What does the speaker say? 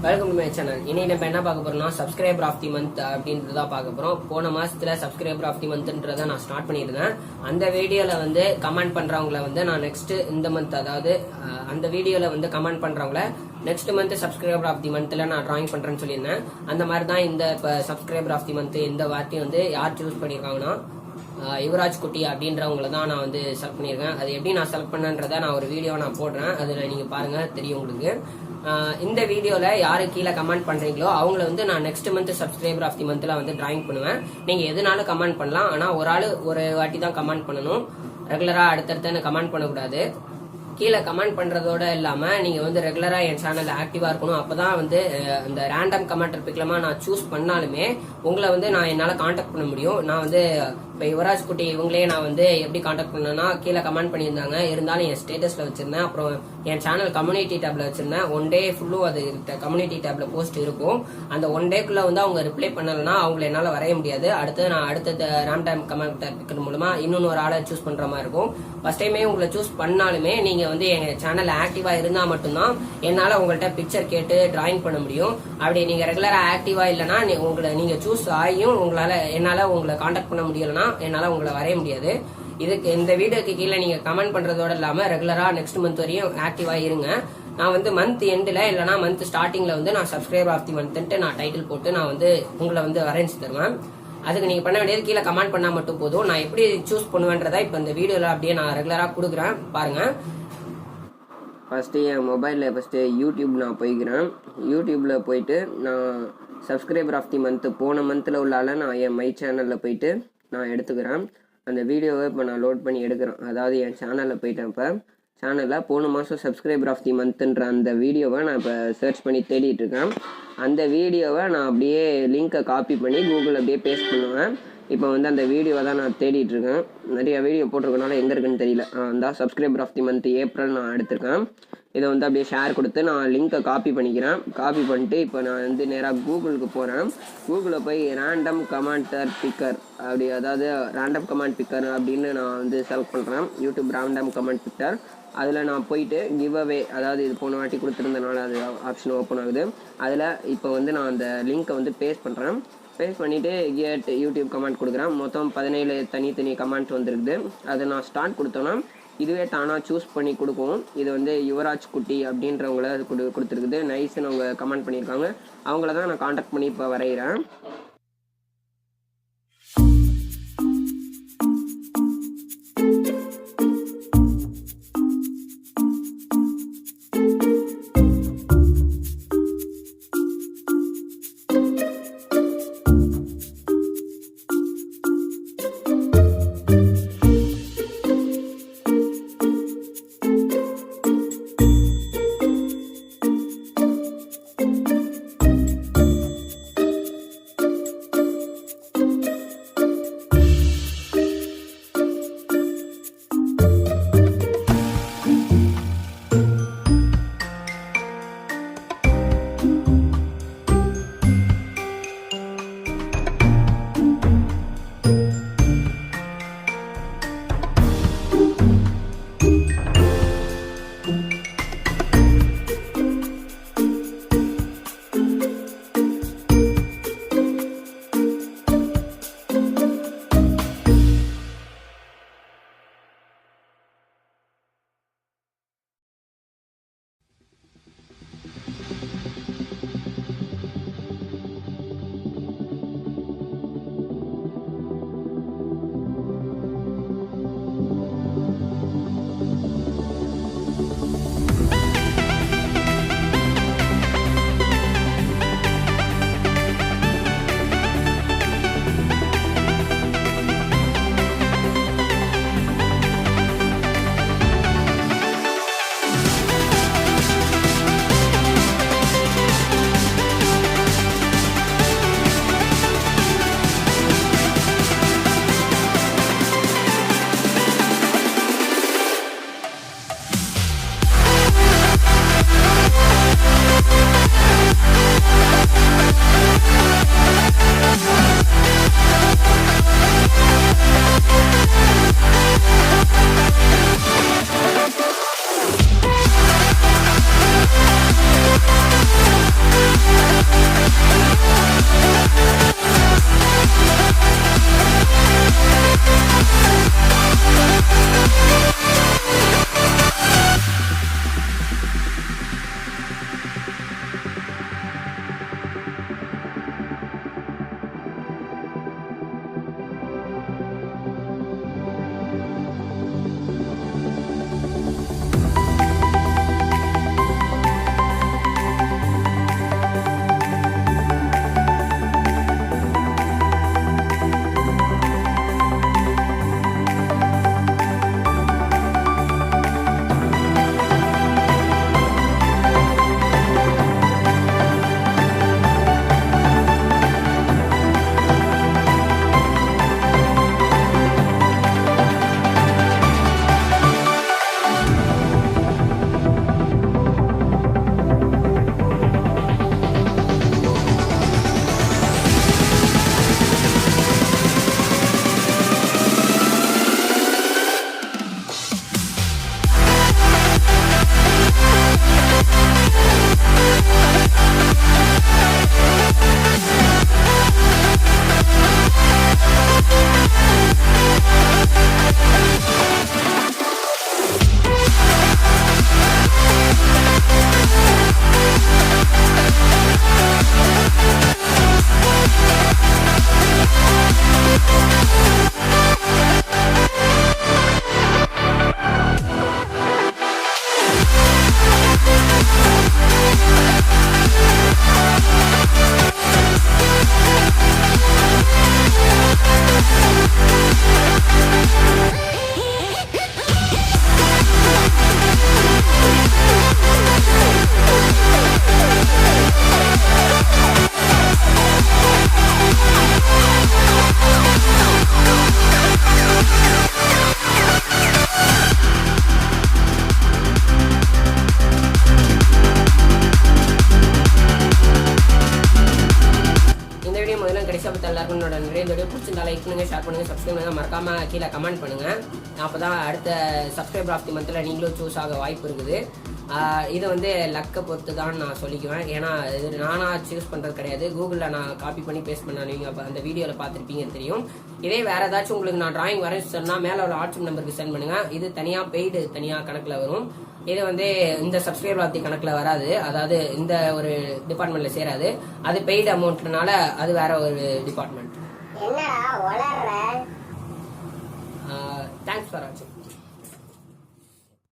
Welcome to my channel. இனி நம்ம என்ன பார்க்க போறோம்னா சப்ஸ்கிரைபர் ஆஃப் தி மந்த் அப்படின்றத பார்க்க போறோம். போன மாசத்துல சப்ஸ்கிரைபர் ஆஃப் தி மந்த்ன்றத நான் ஸ்டார்ட் பண்ணியிருந்தேன். அந்த வீடியோல வந்து கமெண்ட் பண்றவங்கள வந்து நான் நெக்ஸ்ட் இந்த மந்த், அதாவது அந்த வீடியோல வந்து கமெண்ட் பண்றவங்கள next month subscriber of the மந்த்ல நான் டிராயிங் பண்றேன்னு சொல்லியிருந்தேன். அந்த மாதிரி தான் இந்த சப்ஸ்கிரைபர் ஆஃப் தி மந்த் இந்த வார்த்தையை வந்து யார் சூஸ் பண்ணியிருக்காங்கன்னா யுவராஜ் குட்டி அப்படின்றவங்கள தான் நான் வந்து செலக்ட் பண்ணியிருக்கேன். அது எப்படி நான் செலக்ட் பண்ணன்றதை நான் ஒரு வீடியோ நான் போடுறேன், அதில் நீங்கள் பாருங்க தெரியும் உங்களுக்கு. இந்த வீடியோல யாரு கீழே கமெண்ட் பண்றீங்களோ அவங்கள வந்து நான் next month subscriber of the மந்த்ல வந்து டிராயிங் பண்ணுவேன். நீங்க எதுனாலும் கமெண்ட் பண்ணலாம், ஆனா ஒரு ஆள் ஒரு வாட்டி தான் கமெண்ட் பண்ணணும். ரெகுலரா அடுத்தடுத்து கமெண்ட் பண்ணக்கூடாது. கீழே கமெண்ட் பண்றதோட இல்லாம நீங்க வந்து ரெகுலரா என் சேனல்ல ஆக்டிவா இருக்கணும். அப்பதான் வந்து இந்த ரேண்டம் கமெண்ட் பிக்லமா நான் சூஸ் பண்ணாலுமே உங்களை வந்து நான் என்னால கான்டாக்ட் பண்ண முடியும். நான் வந்து இப்போ யுவராஜ் குட்டி இவங்களே நான் வந்து எப்படி கான்டாக்ட் பண்ணேன்னா கீழே கமெண்ட் பண்ணியிருந்தாங்க, இருந்தாலும் என் ஸ்டேட்டஸ்ல வச்சிருந்தேன். அப்புறம் என் சேனல் கம்யூனிட்டி டேப்ல வச்சிருந்தேன். ஒன் டே ஃபுல்லும் அது கம்யூனிட்டி டேப்ல போஸ்ட் இருக்கும். அந்த ஒன் டேக்குள்ள வந்து அவங்க ரிப்ளை பண்ணலன்னா அவங்களை என்னால வரைய முடியாது. அடுத்தது ரேண்டம் கமெண்ட் பிக்கிறது மூலமா இன்னொன்னு ஒரு ஆளை சூஸ் பண்ற மாதிரி இருக்கும். ஃபர்ஸ்ட் டைமே உங்களை சூஸ் பண்ணாலுமே நீங்க வந்து எங்க சேனல் ஆக்டிவா இருந்தா மட்டும்தான் என்னால உங்கள்கிட்ட பிக்சர் கேட்டு டிராயிங் பண்ண முடியும். அப்படி நீங்க ரெகுலரா ஆக்டிவா இல்லைன்னா உங்களை நீங்க சூஸ் ஆகியும் என்னால உங்களை கான்டாக்ட் பண்ண முடியலன்னா என்னால உங்களை வரைய முடியாது. இதுக்கு இந்த வீடியோக்கு கீழே நீங்க கமெண்ட் பண்றதோட இல்லாம ரெகுலரா நெக்ஸ்ட் மந்த் வரையும் ஆக்டிவா இருங்க. நான் வந்து மந்த் எண்ட்ல இல்லைன்னா மந்த் ஸ்டார்டிங்ல வந்து நான் சப்ஸ்கிரைபர் ஆஃப் தி மந்த் நான் டைட்டில் போட்டு நான் வந்து உங்களை வந்து வரைஞ்சு தருவேன். அதுக்கு நீங்க பண்ண வேண்டியது கீழே கமெண்ட் பண்ணா மட்டும் போதும். நான் எப்படி சூஸ் பண்ணுவேன்றதை இப்ப இந்த வீடியோல அப்படியே நான் ரெகுலரா கொடுக்குறேன் பாருங்க. ஃபஸ்ட்டு என் மொபைலில் ஃபஸ்ட்டு யூடியூப் நான் போய்க்கிறேன். யூடியூப்பில் போயிட்டு நான் சப்ஸ்கிரைபர் ஆஃப் தி மந்த் போன மந்தில் உள்ளால நான் என் மை சேனலில் போயிட்டு நான் எடுத்துக்கிறேன். அந்த வீடியோவை இப்போ நான் லோட் பண்ணி எடுக்கிறேன். அதாவது என் சேனலில் போயிட்டேன். இப்போ சேனலில் போன மாதம் சப்ஸ்கிரைபர் ஆஃப் தி மந்த்ன்ற அந்த வீடியோவை நான் இப்போ சர்ச் பண்ணி தேடிட்டு இருக்கேன். அந்த வீடியோவை நான் அப்படியே லிங்கை காப்பி பண்ணி கூகுளில் அப்படியே பேஸ்ட் பண்ணுவேன். இப்போ வந்து அந்த வீடியோவை தான் நான் தேடிட்டு இருக்கேன். நிறைய வீடியோ போட்டிருக்கனால எங்கே இருக்குன்னு தெரியல. அந்த subscriber of the month April நான் எடுத்திருக்கேன். இதை வந்து அப்படியே ஷேர் கொடுத்து நான் லிங்கை காப்பி பண்ணிக்கிறேன். காப்பி பண்ணிட்டு இப்போ நான் வந்து நேராக கூகுளுக்கு போகிறேன். கூகுளில் போய் ரேண்டம் கமெண்டர் பிக்கர் அப்படி, அதாவது ரேண்டம் கமெண்ட் பிக்கர் அப்படின்னு நான் வந்து செலக்ட் பண்ணுறேன். YouTube random comment bigger. அதில் நான் போயிட்டு கிவ் அவே, அதாவது இது போன வாட்டி கொடுத்துருந்தனால அது ஆப்ஷன் ஓப்பன் ஆகுது. அதில் இப்போ வந்து நான் அந்த லிங்க்கை வந்து பேஸ்ட் பண்ணுறேன். பேஸ்ட் பண்ணிவிட்டு கேட் யூடியூப் கமெண்ட் கொடுக்குறேன். மொத்தம் 17 தனித்தனி கமெண்ட் வந்துருக்குது. அதை நான் ஸ்டார்ட் கொடுத்தோன்னா இதுவே தானாக சூஸ் பண்ணி கொடுக்கும். இது வந்து யுவராஜ் குட்டி அப்படின்றவங்கள கொடுத்துருக்குது. நைஸ்ன்னு அவங்க கமெண்ட் பண்ணியிருக்காங்க. அவங்கள தான் நான் கான்டாக்ட் பண்ணி இப்போ வரைகிறேன். பிடிச்சிருந்தா லைக் பண்ணுங்க, ஷேர் பண்ணுங்க, சப்ஸ்கிரைப் பண்ணுங்க, மறக்காம கீழே கமெண்ட் பண்ணுங்க. அப்பதான் அடுத்த சப்ஸ்கிரைபர் ஆஃப் தி மந்த்ல நீங்களும் சூஸ் ஆக வாய்ப்பு இருக்குது. இது வந்து லக்கை பொறுத்து தான் நான் சொல்லிக்குவேன். ஏன்னா இது நானா சூஸ் பண்றது கிடையாது. கூகுளில் நான் காப்பி பண்ணி பேஸ்ட் பண்ண நீங்க அந்த வீடியோவில் பார்த்துருப்பீங்கன்னு தெரியும். இதே வேற ஏதாச்சும் உங்களுக்கு நான் டிராயிங் வரைஞ்சு சொன்னா மேல ஒரு வாட்ஸ்அப் நம்பருக்கு சென்ட் பண்ணுங்க. இது தனியா பெய்டு தனியா கணக்குல வரும். இது வந்து இந்த சப்ஸ்கிரைபர் ஆஃப் தி கணக்குல வராது. அதாவது இந்த ஒரு டிபார்ட்மெண்ட்ல சேராது. அது பெய்டு அமௌண்ட்னால அது வேற ஒரு டிபார்ட்மெண்ட். தேங்க்ஸ் ஃபார் வாட்சிங்.